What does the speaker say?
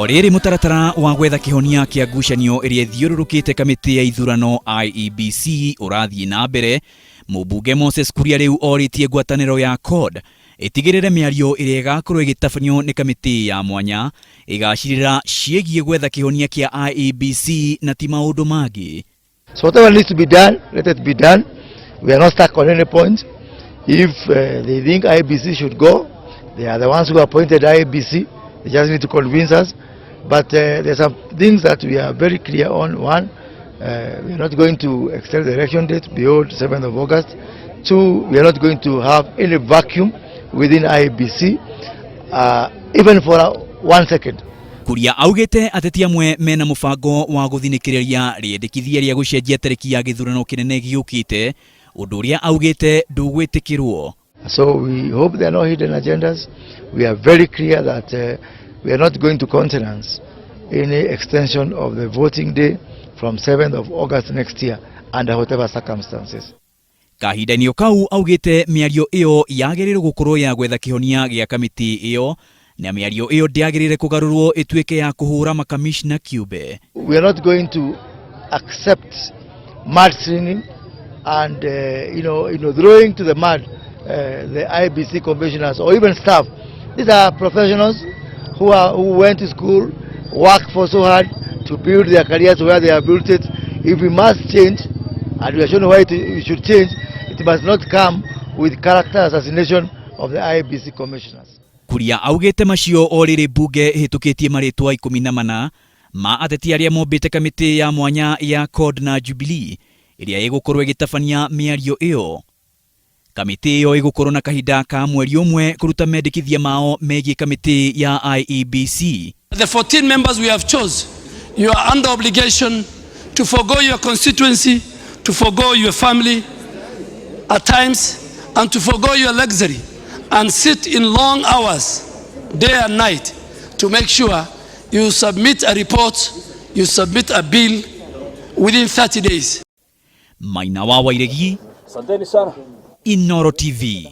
Oriri mutaratara wa gwetha kihonia kia ngucanio iria thiururukite kamiti ya ithurano IEBC urathie na mbere. Mumbunge Moses Kuria riu oritie ngwataniro ya CORD itigirire miario iria igakorwo igitabanio ni kamiti ya mwanya igacirira ciegie gwetha kihonia kia IEBC na ti maundu mangi. So whatever needs to be done, let it be done. We are not stuck on any point. If they think IEBC should go, they are the ones who appointed IEBC. They just need to convince us. But there are some things that we are very clear on. One, we are not going to extend the election date beyond 7th of August. Two, we are not going to have any vacuum within IEBC, even for 1 second. Kuria augite ateti amwe mena mubango wa guthinikiriria riendekithia ria gucenjia tariki ya githurano kinene giukite, undu uria augite ndugwitikirwo. So we hope there are no hidden agendas. We are very clear that we are not going to countenance any extension of the voting day from 7th of August next year under whatever circumstances. Kahinda-inĩ kau augite miario iyo yaagiriire gukorwo ya gwetha kihonia gia kamiti iyo, na miario iyo ndiagiriire kugarurwo ituike ya kuhura makamishna kiube. We are not going to accept mudslinging and throwing to the mud the IEBC commissioners or even staff. These are professionals who went to school, worked for so hard to build their careers where they have built it. If we must change, and we are showing why we should change, it must not come with character assassination of the IEBC commissioners. Kuria augite macio oriri bunge hitukitie maritwa 14 ma ateti aria mombite kamiti ya mwanya ya CORD na Jubilee iria igukorwo igitabania miario iyo. Kamiti iyo igukorwo na kahinda ka mweri umwe kuruta mendekithia mao megie kamiti ya IEBC. The 14 members we have chose, you are under obligation to forgo your constituency, to forgo your family at times, and to forgo your luxury and sit in long hours, day and night, to make sure you submit a report, you submit a bill within 30 days. Maina wa Wairegi, Inooro TV.